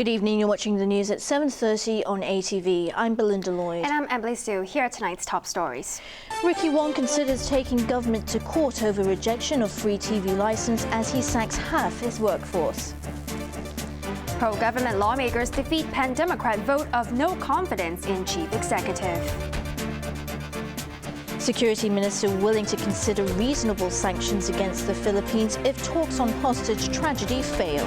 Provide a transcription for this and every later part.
Good evening, you're watching the news at 7:30 on ATV. I'm Belinda Lloyd. And I'm Emily Sue. Here are tonight's top stories. Ricky Wong considers taking government to court over rejection of free TV license as he sacks half his workforce. Pro-government lawmakers defeat pan-Democrat vote of no confidence in chief executive. Security Minister willing to consider reasonable sanctions against the Philippines if talks on hostage tragedy fail.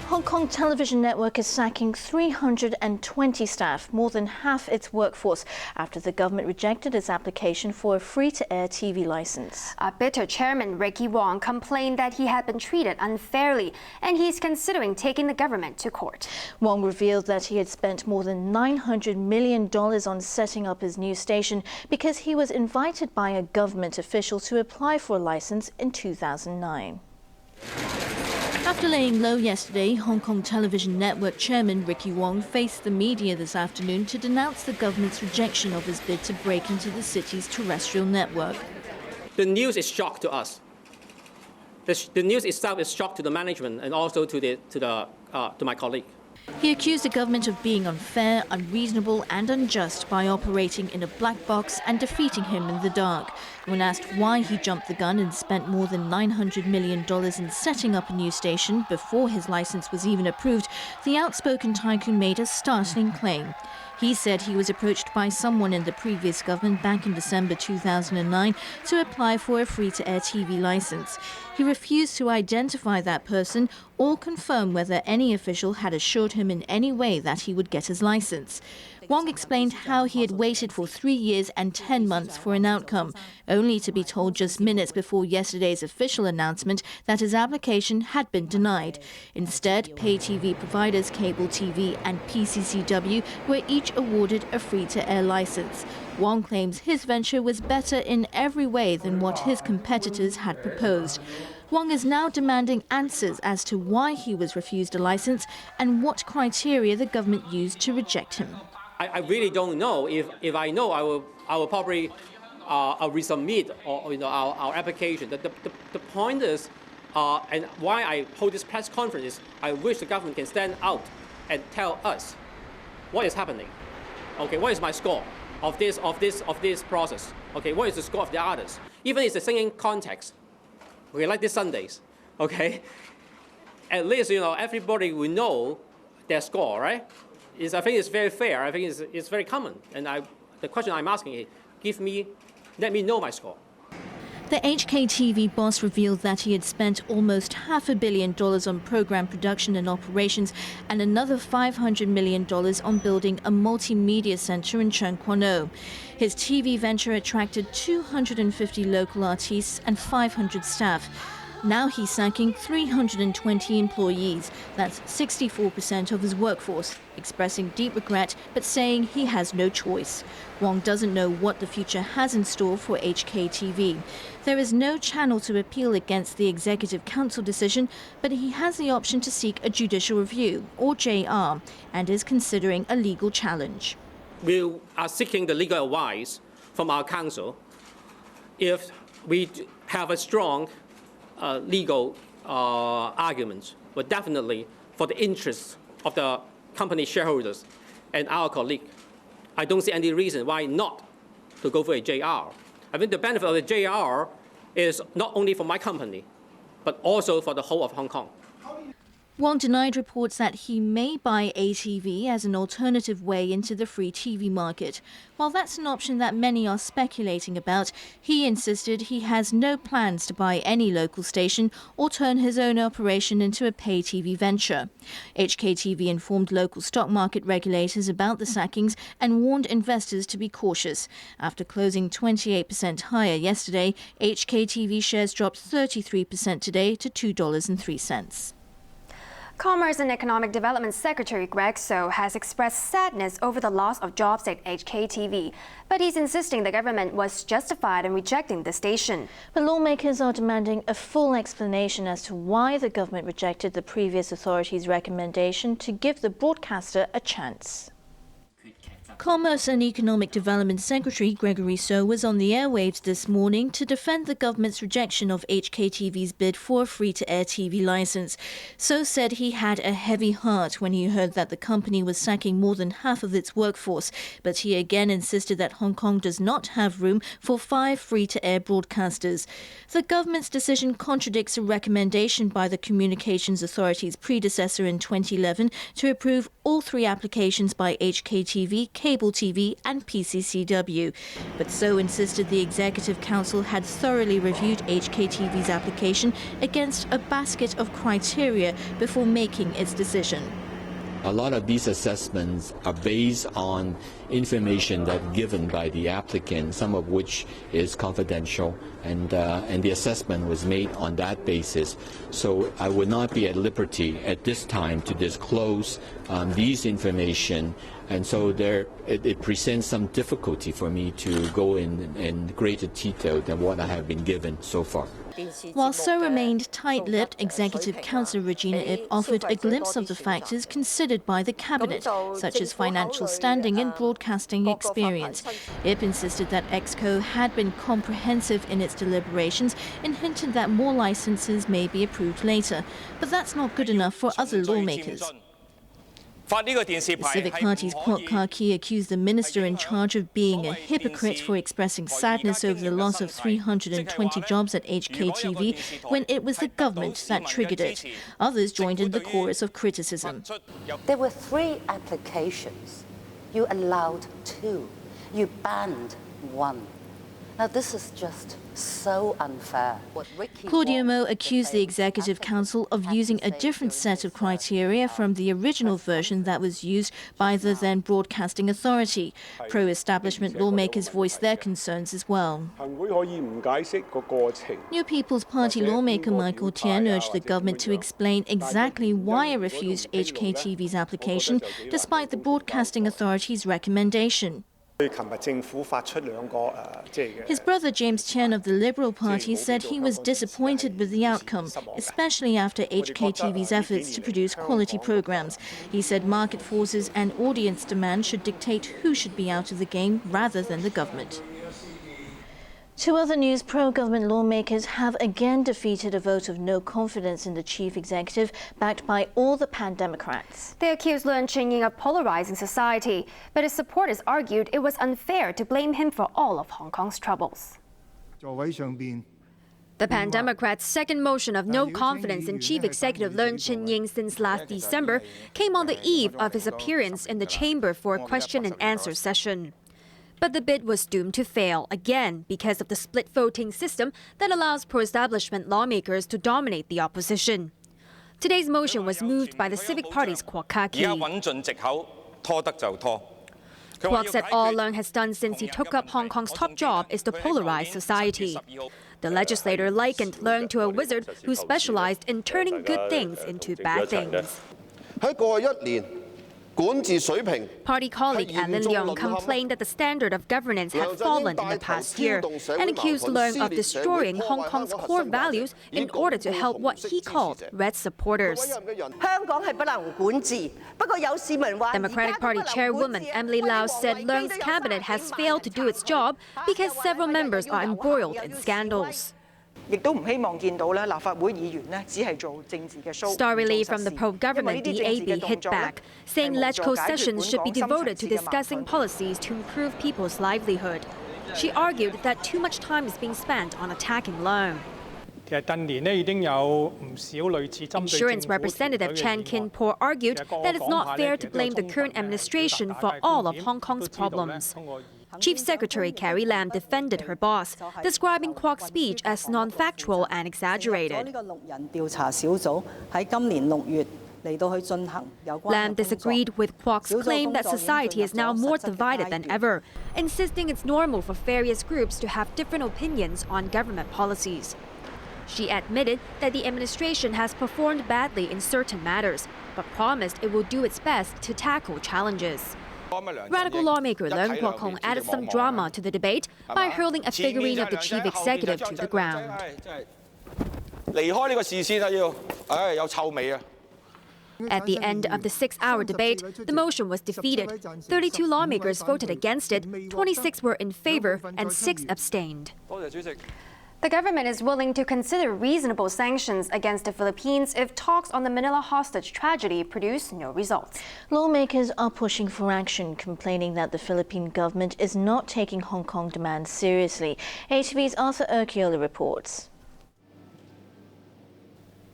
Hong Kong television network is sacking 320 staff, more than half its workforce, after the government rejected its application for a free-to-air TV license. A bitter chairman, Ricky Wong, complained that he had been treated unfairly, and he's considering taking the government to court. Wong revealed that he had spent more than $900 million on setting up his new station because he was invited by a government official to apply for a license in 2009. After laying low yesterday, Hong Kong television network chairman Ricky Wong faced the media this afternoon to denounce the government's rejection of his bid to break into the city's terrestrial network. The news is shock to us. The news itself is shock to the management and also to my colleague. He accused the government of being unfair, unreasonable and unjust by operating in a black box and defeating him in the dark. When asked why he jumped the gun and spent more than $900 million in setting up a new station before his license was even approved, the outspoken tycoon made a startling claim. He said he was approached by someone in the previous government back in December 2009 to apply for a free-to-air TV license. He refused to identify that person or confirm whether any official had assured him in any way that he would get his license. Wong explained how he had waited for 3 years and 10 months for an outcome, only to be told just minutes before yesterday's official announcement that his application had been denied. Instead, pay TV providers Cable TV and PCCW were each awarded a free-to-air license. Wong claims his venture was better in every way than what his competitors had proposed. Wong is now demanding answers as to why he was refused a license and what criteria the government used to reject him. I really don't know. If I know, I will probably I'll resubmit our application. The point is, and why I hold this press conference is, I wish the government can stand out and tell us what is happening. Okay, what is my score of this process? Okay, what is the score of the others? Even if it's the singing context. Okay, like this Sundays. Okay, at least everybody will know their score, right? I think it's very fair. I think it's very common. And the question I'm asking is, let me know my score. The HKTV boss revealed that he had spent almost $500 million on program production and operations and another $500 million on building a multimedia center in Cheung Kwan O. His TV venture attracted 250 local artists and 500 staff. Now he's sacking 320 employees. That's 64% of his workforce, expressing deep regret but saying he has no choice. Wong doesn't know what the future has in store for HKTV. There is no channel to appeal against the Executive Council decision, but he has the option to seek a judicial review, or JR, and is considering a legal challenge. We are seeking the legal advice from our counsel. If we have a strong legal arguments, but definitely for the interests of the company shareholders and our colleague, I don't see any reason why not to go for a JR. I think the benefit of the JR is not only for my company, but also for the whole of Hong Kong. Wong denied reports that he may buy ATV as an alternative way into the free TV market. While that's an option that many are speculating about, he insisted he has no plans to buy any local station or turn his own operation into a pay TV venture. HKTV informed local stock market regulators about the sackings and warned investors to be cautious. After closing 28% higher yesterday, HKTV shares dropped 33% today to $2.03. Commerce and Economic Development Secretary Greg So has expressed sadness over the loss of jobs at HKTV, but he's insisting the government was justified in rejecting the station. But lawmakers are demanding a full explanation as to why the government rejected the previous authority's recommendation to give the broadcaster a chance. Commerce and Economic Development Secretary Gregory So was on the airwaves this morning to defend the government's rejection of HKTV's bid for a free-to-air TV licence. So said he had a heavy heart when he heard that the company was sacking more than half of its workforce, but he again insisted that Hong Kong does not have room for 5 free-to-air broadcasters. The government's decision contradicts a recommendation by the Communications Authority's predecessor in 2011 to approve all 3 applications by HKTV, Cable TV and PCCW. But So insisted the Executive Council had thoroughly reviewed HKTV's application against a basket of criteria before making its decision. A lot of these assessments are based on information that's given by the applicant, some of which is confidential, and the assessment was made on that basis. So I would not be at liberty at this time to disclose these information, and so it presents some difficulty for me to go in greater detail than what I have been given so far. While So remained tight-lipped, Executive Councillor Regina Ip offered a glimpse of the factors considered by the Cabinet, such as financial standing and broadcasting experience. Ip insisted that EXCO had been comprehensive in its deliberations and hinted that more licences may be approved later. But that's not good enough for other lawmakers. The Civic Party's Kwok Ka-ki accused the minister in charge of being a hypocrite for expressing sadness over the loss of 320 jobs at HKTV when it was the government that triggered it. Others joined in the chorus of criticism. There were 3 applications. You allowed 2. You banned 1. Now this is just so unfair. Claudia Mo accused the Executive Council of using a different set of criteria from the original version that was used by the then Broadcasting Authority. Pro-establishment lawmakers voiced their concerns as well. New People's Party lawmaker Michael Tien urged the government to explain exactly why it refused HKTV's application, despite the Broadcasting Authority's recommendation. His brother James Chen of the Liberal Party said he was disappointed with the outcome, especially after HKTV's efforts to produce quality programs. He said market forces and audience demand should dictate who should be out of the game rather than the government. To other news, pro-government lawmakers have again defeated a vote of no confidence in the chief executive, backed by all the pan-Democrats. They accused Leung Ching-ying of polarizing society, but his supporters argued it was unfair to blame him for all of Hong Kong's troubles. The pan-Democrats' second motion of no confidence in Chief Executive Leung Ching-ying since last December came on the eve of his appearance in the chamber for a question and answer session. But the bid was doomed to fail again because of the split voting system that allows pro-establishment lawmakers to dominate the opposition. Today's motion was moved by the Civic Party's Kwok Ka-ki. Kwok said all Leung has done since he took up Hong Kong's top job is to polarize society. The legislator likened Leung to a wizard who specialized in turning good things into bad things. Party colleague Yeung complained that the standard of governance had fallen in the past year and accused Leung of destroying Hong Kong's core values in order to help what he called red supporters. Democratic Party chairwoman Emily Lau said Leung's cabinet has failed to do its job because several members are embroiled in scandals. Star Relay from the pro-government DAB hit back, saying LegCo sessions should be devoted to discussing policies to improve people's livelihood. She argued that too much time is being spent on attacking Leung. Insurance representative Chan Kin Po argued that it's not fair to blame the current administration for all of Hong Kong's problems. Chief Secretary Carrie Lam defended her boss, describing Kwok's speech as non-factual and exaggerated. Lam disagreed with Kwok's claim that society is now more divided than ever, insisting it's normal for various groups to have different opinions on government policies. She admitted that the administration has performed badly in certain matters, but promised it will do its best to tackle challenges. Radical lawmaker Leung Kwok-hong added some drama to the debate by hurling a figurine of the chief executive to the ground. At the end of the 6-hour debate, the motion was defeated. 32 lawmakers voted against it, 26 were in favor, and 6 abstained. The government is willing to consider reasonable sanctions against the Philippines if talks on the Manila hostage tragedy produce no results. Lawmakers are pushing for action, complaining that the Philippine government is not taking Hong Kong demands seriously. ATV's Arthur Urquiola reports.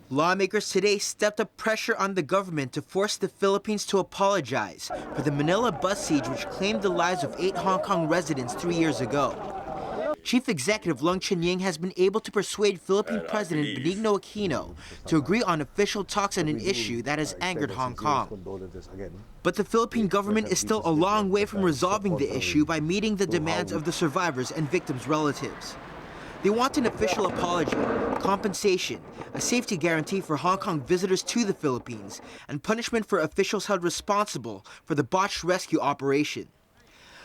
Lawmakers today stepped up pressure on the government to force the Philippines to apologize for the Manila bus siege which claimed the lives of 8 Hong Kong residents 3 years ago. Chief Executive Yeung has been able to persuade Philippine President Benigno Aquino to agree on official talks on an issue that has angered Hong Kong. But the Philippine government is still a long way from resolving the issue by meeting the demands of the survivors and victims' relatives. They want an official apology, compensation, a safety guarantee for Hong Kong visitors to the Philippines, and punishment for officials held responsible for the botched rescue operation.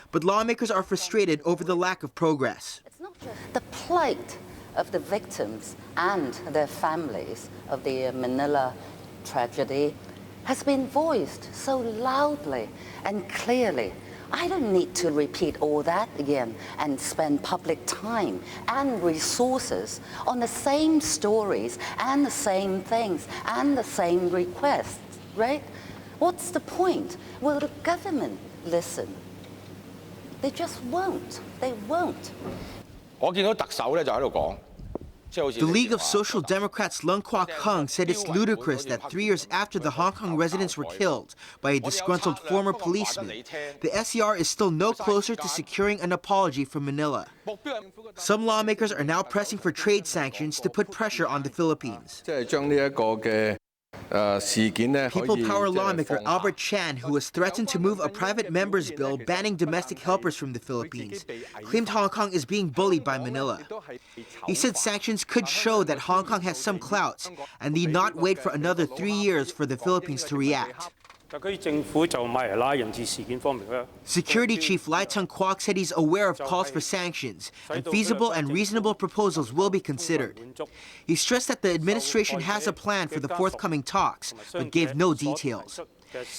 But lawmakers are frustrated over the lack of progress. It's not just the plight of the victims and their families of the Manila tragedy has been voiced so loudly and clearly. I don't need to repeat all that again and spend public time and resources on the same stories and the same things and the same requests, right? What's the point? Will the government listen? They just won't. They won't. The League of Social Democrats Leung Kwok Hung said it's ludicrous that 3 years after the Hong Kong residents were killed by a disgruntled former policeman, the SCR is still no closer to securing an apology from Manila. Some lawmakers are now pressing for trade sanctions to put pressure on the Philippines. People Power lawmaker Albert Chan, who has threatened to move a private member's bill banning domestic helpers from the Philippines, claimed Hong Kong is being bullied by Manila. He said sanctions could show that Hong Kong has some clout and need not wait for another 3 years for the Philippines to react. Security Chief Lai Tung Kwok said he's aware of calls for sanctions, and feasible and reasonable proposals will be considered. He stressed that the administration has a plan for the forthcoming talks, but gave no details.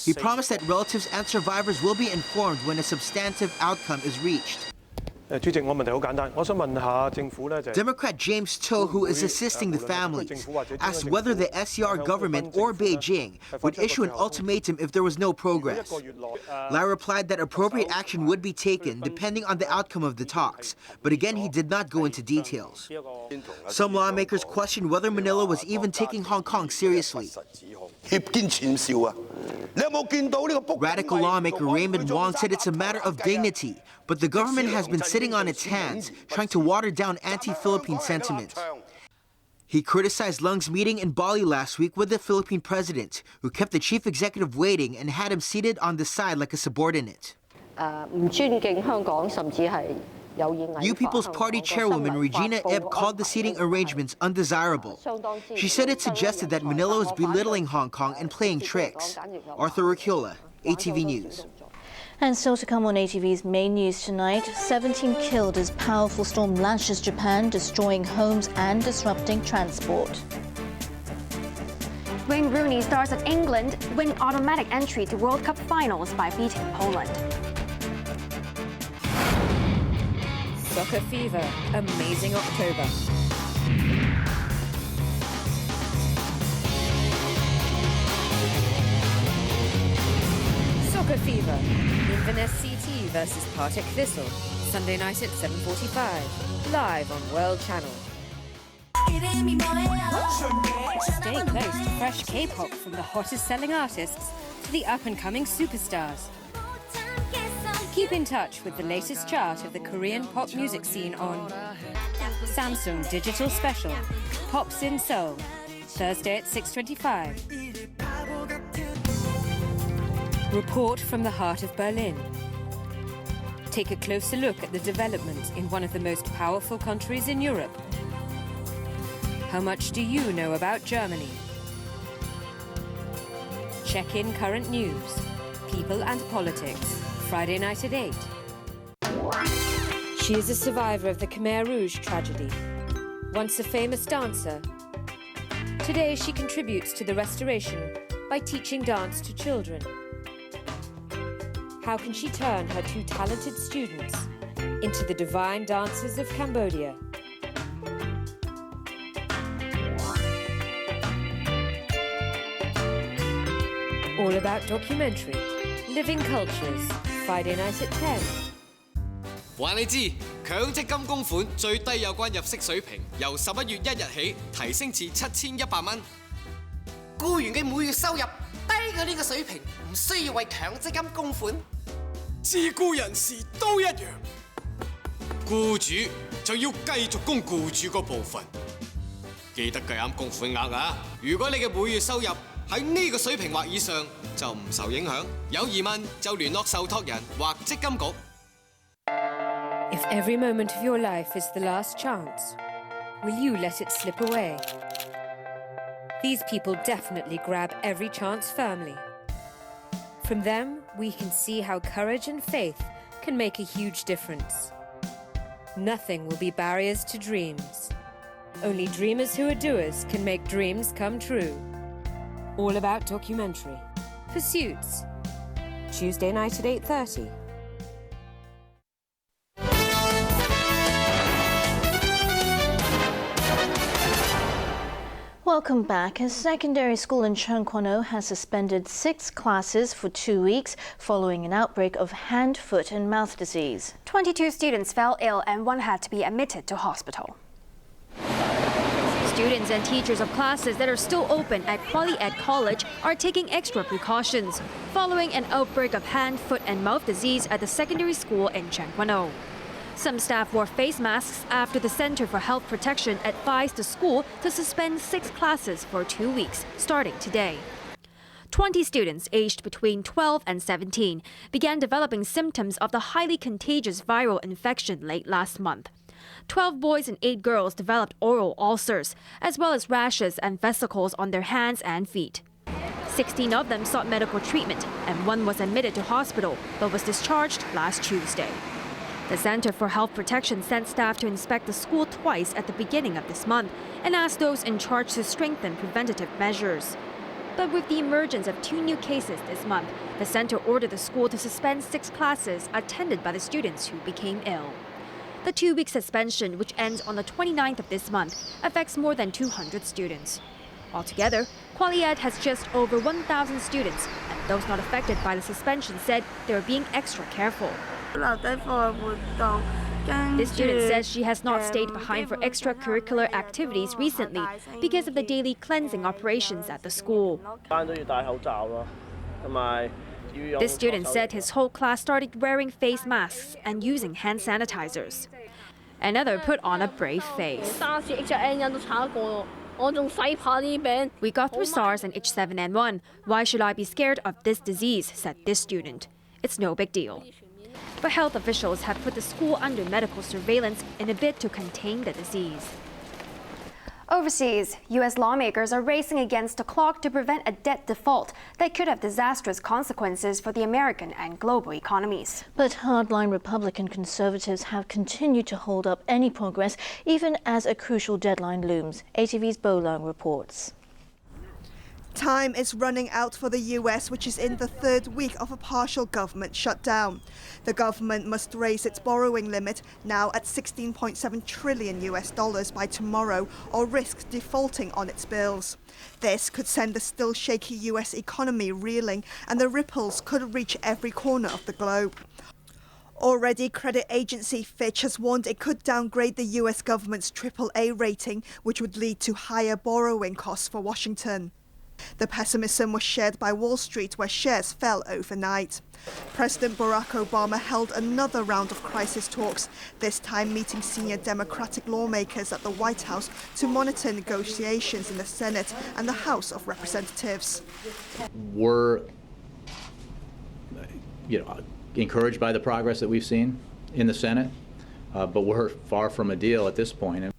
He promised that relatives and survivors will be informed when a substantive outcome is reached. Democrat James To, who is assisting the families, asked whether the SCR government or Beijing would issue an ultimatum if there was no progress. Lai replied that appropriate action would be taken depending on the outcome of the talks, but again he did not go into details. Some lawmakers questioned whether Manila was even taking Hong Kong seriously. Radical lawmaker Raymond said it's a matter of dignity, but the government has been sitting on its hands, trying to water down anti-Philippine sentiment. He criticized Leung's meeting in Bali last week with the Philippine president, who kept the chief executive waiting and had him Seated on the side like a subordinate. New People's Party chairwoman Regina Ip called the seating arrangements undesirable. She said it suggested that Manila was belittling Hong Kong and playing tricks. Arthur Urquiola, ATV News. And still to come on ATV's main news tonight, 17 killed as powerful storm lashes Japan, destroying homes and disrupting transport. Wayne Rooney stars at England win automatic entry to World Cup finals by beating Poland. Soccer Fever, amazing October. Soccer Fever, Inverness CT versus Partick Thistle, Sunday night at 7:45, live on World Channel. Stay close to fresh K-pop from the hottest selling artists to the up-and-coming superstars. Keep in touch with the latest chart of the Korean pop music scene on Samsung Digital Special, Pops in Seoul, Thursday at 6:25. Report from the heart of Berlin. Take a closer look at the developments in one of the most powerful countries in Europe. How much do you know about Germany? Check in current news, people and politics. Friday night at 8. She is a survivor of the Khmer Rouge tragedy. Once a famous dancer, today she contributes to the restoration by teaching dance to children? How can she turn her two talented students into the divine dancers of Cambodia? All About Documentary, Living Cultures, Friday night at 10. 話你知，強積金供款最低有關入息水平由11月1日起提升至7100蚊。僱員嘅每月收入低過呢個水平，唔需要為強積金供款。自僱人士都一樣，僱主就要繼續供僱主嗰部分。記得計啱供款額啊！如果你嘅每月收入喺呢個水平或以上，就唔受影響。有疑問就聯絡受託人或積金局。If every moment of your life is the last chance, will you let it slip away? These people definitely grab every chance firmly. From them, we can see how courage and faith can make a huge difference. Nothing will be barriers to dreams. Only dreamers who are doers can make dreams come true. All About Documentary. Pursuits. Tuesday night at 8:30. Welcome back. A secondary school in Cheung has suspended 6 classes for 2 weeks following an outbreak of hand, foot and mouth disease. 22 students fell ill and one had to be admitted to hospital. Students and teachers of classes that are still open at Ed College are taking extra precautions following an outbreak of hand, foot and mouth disease at the secondary school in Cheung. Some staff wore face masks after the Center for Health Protection advised the school to suspend 6 classes for 2 weeks, starting today. 20 students aged between 12 and 17 began developing symptoms of the highly contagious viral infection late last month. 12 boys and 8 girls developed oral ulcers, as well as rashes and vesicles on their hands and feet. 16 of them sought medical treatment, and 1 was admitted to hospital, but was discharged last Tuesday. The Center for Health Protection sent staff to inspect the school twice at the beginning of this month and asked those in charge to strengthen preventative measures. But with the emergence of 2 new cases this month, the center ordered the school to suspend 6 classes attended by the students who became ill. The 2-week suspension, which ends on the 29th of this month, affects more than 200 students. Altogether, Ed has just over 1,000 students, and those not affected by the suspension said they are being extra careful. This student says she has not stayed behind for extracurricular activities recently because of the daily cleansing operations at the school. This student said his whole class started wearing face masks and using hand sanitizers. Another put on a brave face. We got through SARS and H7N1. Why should I be scared of this disease, said this student. It's no big deal. But health officials have put the school under medical surveillance in a bid to contain the disease. Overseas, U.S. lawmakers are racing against the clock to prevent a debt default that could have disastrous consequences for the American and global economies. But hardline Republican conservatives have continued to hold up any progress, even as a crucial deadline looms. ATV's Yeung reports. Time is running out for the US, which is in the 3rd week of a partial government shutdown. The government must raise its borrowing limit, now at $16.7 trillion by tomorrow, or risk defaulting on its bills. This could send the still shaky US economy reeling, and the ripples could reach every corner of the globe. Already, credit agency Fitch has warned it could downgrade the US government's AAA rating, which would lead to higher borrowing costs for Washington. The pessimism was shared by Wall Street, where shares fell overnight. President Barack Obama held another round of crisis talks, this time meeting senior Democratic lawmakers at the White House to monitor negotiations in the Senate and the House of Representatives. We're encouraged by the progress that we've seen in the Senate, but we're far from a deal at this point.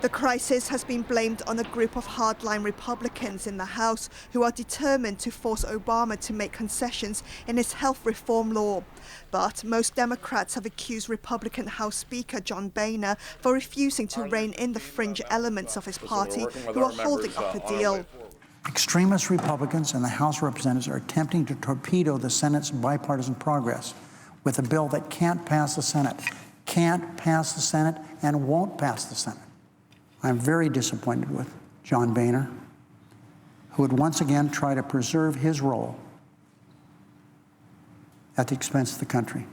The crisis has been blamed on a group of hardline Republicans in the House who are determined to force Obama to make concessions in his health reform law. But most Democrats have accused Republican House Speaker John Boehner for refusing to rein in the fringe elements of his party who are holding up the deal. Extremist Republicans in the House of Representatives are attempting to torpedo the Senate's bipartisan progress with a bill that can't pass the Senate, and won't pass the Senate. I'm very disappointed with John Boehner, who would once again try to preserve his role at the expense of the country.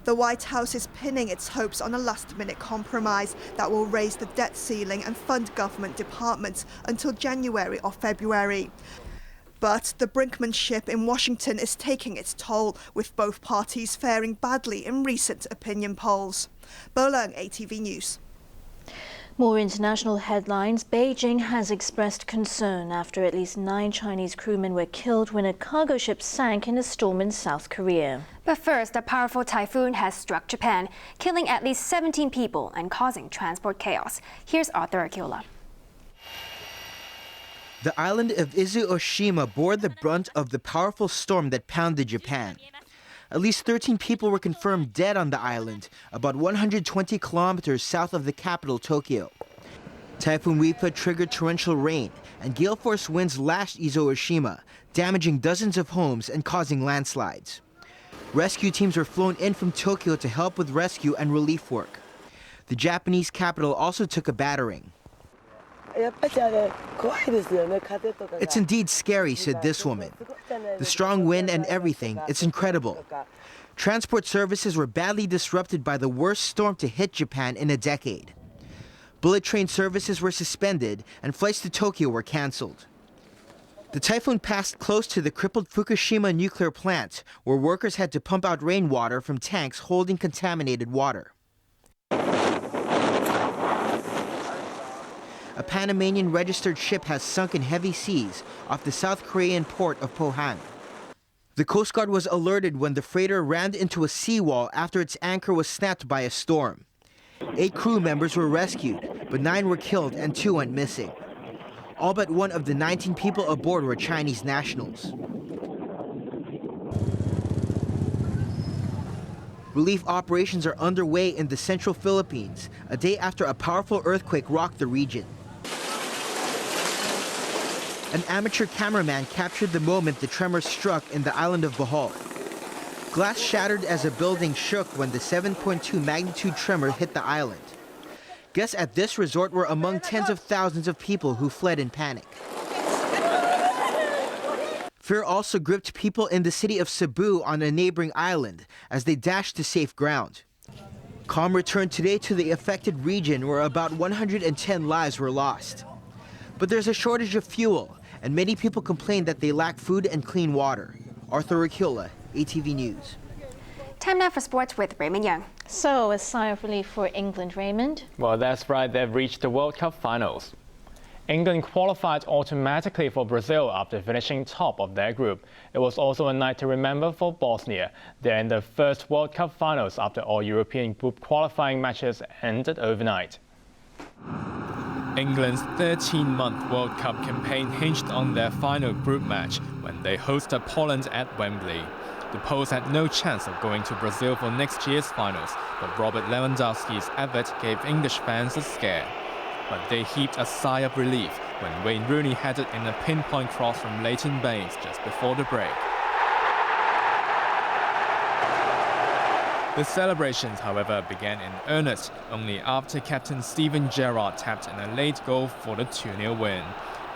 The White House is pinning its hopes on a last-minute compromise that will raise the debt ceiling and fund government departments until January or February. But the brinkmanship in Washington is taking its toll, with both parties faring badly in recent opinion polls. Yeung, ATV News. More international headlines. Beijing has expressed concern after at least 9 Chinese crewmen were killed when a cargo ship sank in a storm in South Korea. But first, a powerful typhoon has struck Japan, killing at least 17 people and causing transport chaos. Here's Arthur Akiola. The island of Izu-Oshima bore the brunt of the powerful storm that pounded Japan. At least 13 people were confirmed dead on the island, about 120 kilometers south of the capital, Tokyo. Typhoon Wipa triggered torrential rain, and gale force winds lashed Izu-Oshima, damaging dozens of homes and causing landslides. Rescue teams were flown in from Tokyo to help with rescue and relief work. The Japanese capital also took a battering. It's indeed scary, said this woman. The strong wind and everything, it's incredible. Transport services were badly disrupted by the worst storm to hit Japan in a decade. Bullet train services were suspended and flights to Tokyo were canceled. The typhoon passed close to the crippled Fukushima nuclear plant, where workers had to pump out rainwater from tanks holding contaminated water. A Panamanian registered ship has sunk in heavy seas off the South Korean port of Pohang. The Coast Guard was alerted when the freighter rammed into a seawall after its anchor was snapped by a storm. 8 crew members were rescued, but 9 were killed and 2 went missing. All but 1 of the 19 people aboard were Chinese nationals. Relief operations are underway in the central Philippines, a day after a powerful earthquake rocked the region. An amateur cameraman captured the moment the tremor struck in the island of Bohol. Glass shattered as a building shook when the 7.2 magnitude tremor hit the island. Guests at this resort were among tens of thousands of people who fled in panic. Fear also gripped people in the city of Cebu on a neighboring island as they dashed to safe ground. Calm returned today to the affected region where about 110 lives were lost. But there's a shortage of fuel, and many people complain that they lack food and clean water. Arthur Akiola, ATV News. Time now for sports with Raymond Yeung. So, a sigh of relief for England, Raymond. Well, that's right. They've reached the World Cup finals. England qualified automatically for Brazil after finishing top of their group. It was also a night to remember for Bosnia. They're in the first World Cup finals after all European group qualifying matches ended overnight. England's 13-month World Cup campaign hinged on their final group match when they hosted Poland at Wembley. The Poles had no chance of going to Brazil for next year's finals, but Robert Lewandowski's effort gave English fans a scare. But they heaved a sigh of relief when Wayne Rooney headed in a pinpoint cross from Leighton Baines just before the break. The celebrations, however, began in earnest only after captain Steven Gerrard tapped in a late goal for the 2-0 win.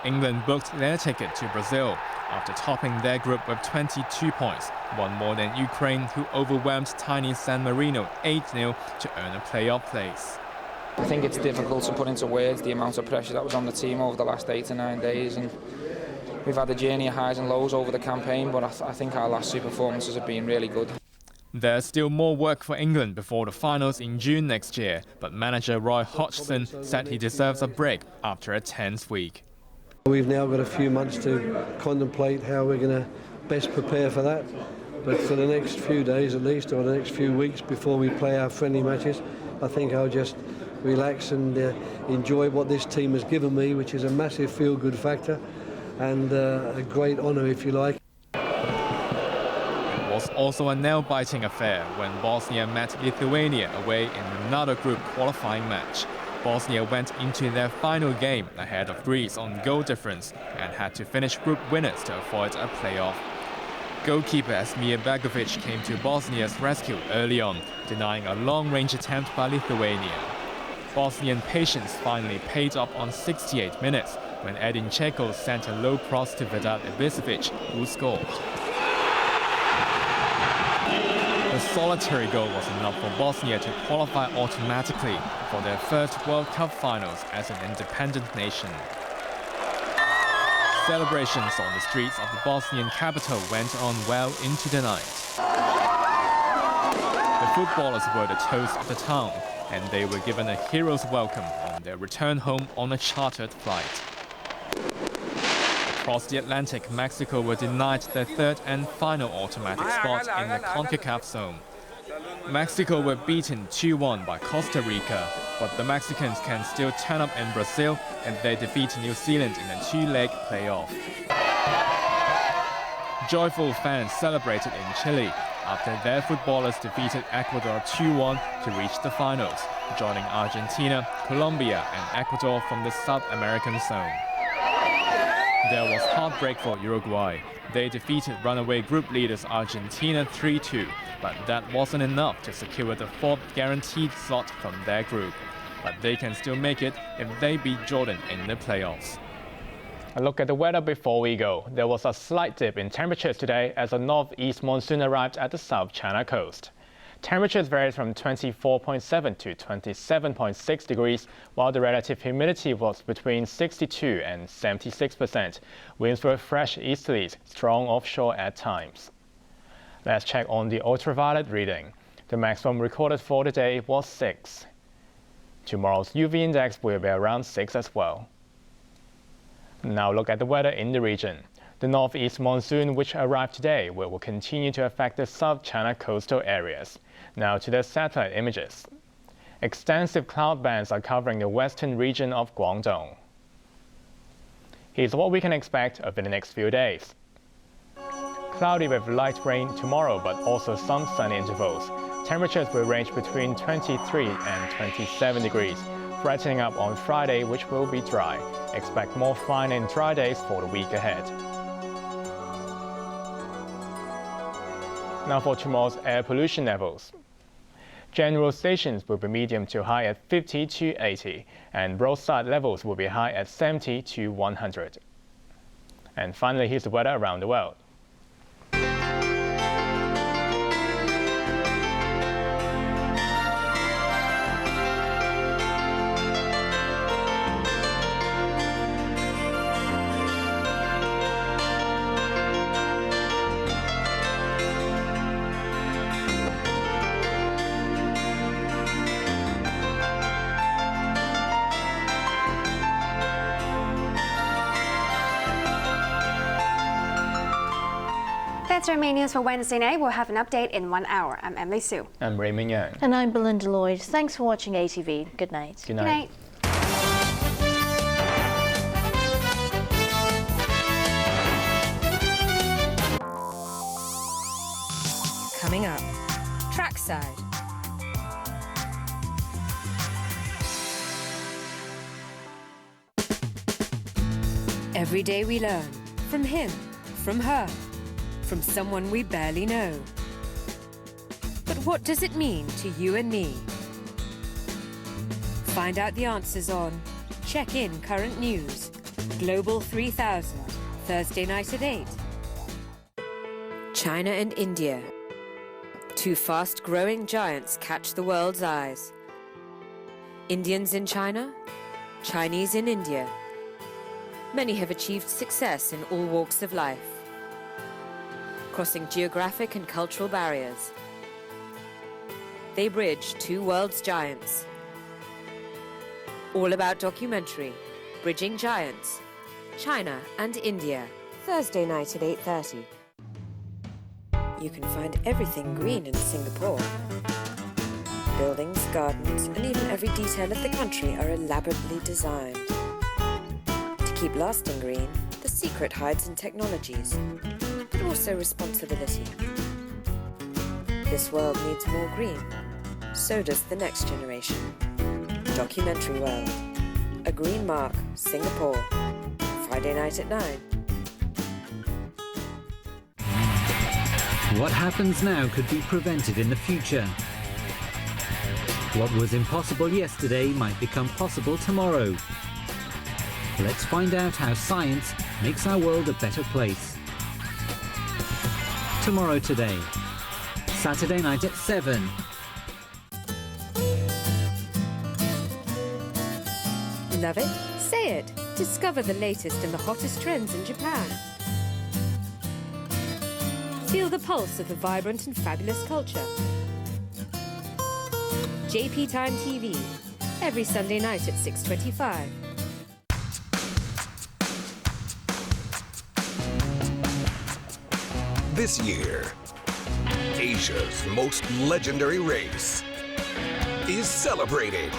England booked their ticket to Brazil after topping their group with 22 points, one more than Ukraine, who overwhelmed tiny San Marino 8-0 to earn a playoff place. I think it's difficult to put into words the amount of pressure that was on the team over the last 8 to 9 days, and we've had a journey of highs and lows over the campaign, but I think our last 2 performances have been really good. There's still more work for England before the finals in June next year, but manager Roy Hodgson said he deserves a break after a tense week. We've now got a few months to contemplate how we're going to best prepare for that, but for the next few days at least, or the next few weeks before we play our friendly matches, I think I'll just relax and enjoy what this team has given me, which is a massive feel-good factor and a great honour, if you like. It was also a nail-biting affair when Bosnia met Lithuania away in another group qualifying match. Bosnia went into their final game ahead of Greece on goal difference and had to finish group winners to avoid a playoff. Goalkeeper Asmir Begovic came to Bosnia's rescue early on, denying a long-range attempt by Lithuania. Bosnian patience finally paid off on 68 minutes when Edin Dzeko sent a low cross to Vedat Ibisevic, who scored. The solitary goal was enough for Bosnia to qualify automatically for their first World Cup finals as an independent nation. Celebrations on the streets of the Bosnian capital went on well into the night. The footballers were the toast of the town, and they were given a hero's welcome on their return home on a chartered flight. Across the Atlantic, Mexico were denied their third and final automatic spot in the CONCACAF zone. Mexico were beaten 2-1 by Costa Rica, but the Mexicans can still turn up in Brazil and they defeat New Zealand in a two-leg playoff. Joyful fans celebrated in Chile after their footballers defeated Ecuador 2-1 to reach the finals, joining Argentina, Colombia and Ecuador from the South American zone. There was heartbreak for Uruguay. They defeated runaway group leaders Argentina 3-2, but that wasn't enough to secure the fourth guaranteed slot from their group. But they can still make it if they beat Jordan in the playoffs. A look at the weather before we go. There was a slight dip in temperatures today as a northeast monsoon arrived at the South China coast. Temperatures varied from 24.7 to 27.6 degrees, while the relative humidity was between 62 and 76%. Winds were fresh easterlies, strong offshore at times. Let's check on the ultraviolet reading. The maximum recorded for the day was 6. Tomorrow's UV index will be around 6 as well. Now look at the weather in the region. The northeast monsoon, which arrived today, will continue to affect the South China coastal areas. Now to the satellite images. Extensive cloud bands are covering the western region of Guangdong. Here's what we can expect over the next few days. Cloudy with light rain tomorrow, but also some sunny intervals. Temperatures will range between 23 and 27 degrees. Brightening up on Friday, which will be dry. Expect more fine and dry days for the week ahead. Now for tomorrow's air pollution levels. General stations will be medium to high at 50 to 80, and roadside levels will be high at 70 to 100. And finally, here's the weather around the world. That's our main news for Wednesday night. We'll have an update in 1 hour. I'm Emily Sue. I'm Raymond Yeung. And I'm Belinda Lloyd. Thanks for watching ATV. Good night. Good night. Good night. Coming up, trackside. Every day we learn from him, from her, from someone we barely know. But what does it mean to you and me? Find out the answers on Check In Current News, Global 3000, Thursday night at 8. China and India. Two fast-growing giants catch the world's eyes. Indians in China, Chinese in India. Many have achieved success in all walks of life, crossing geographic and cultural barriers. They bridge two world's giants. All about documentary, Bridging Giants, China and India, Thursday night at 8:30. You can find everything green in Singapore. Buildings, gardens, and even every detail of the country are elaborately designed. To keep lasting green, the secret hides in technologies, but also responsibility. This world needs more green. So does the next generation. Documentary World. A Green Mark, Singapore. Friday night at 9. What happens now could be prevented in the future. What was impossible yesterday might become possible tomorrow. Let's find out how science makes our world a better place. Tomorrow Today. Saturday night at 7. Love it? Say it. Discover the latest and the hottest trends in Japan. Feel the pulse of the vibrant and fabulous culture. JP Time TV, every Sunday night at 6:25. This year, Asia's most legendary race is celebrated.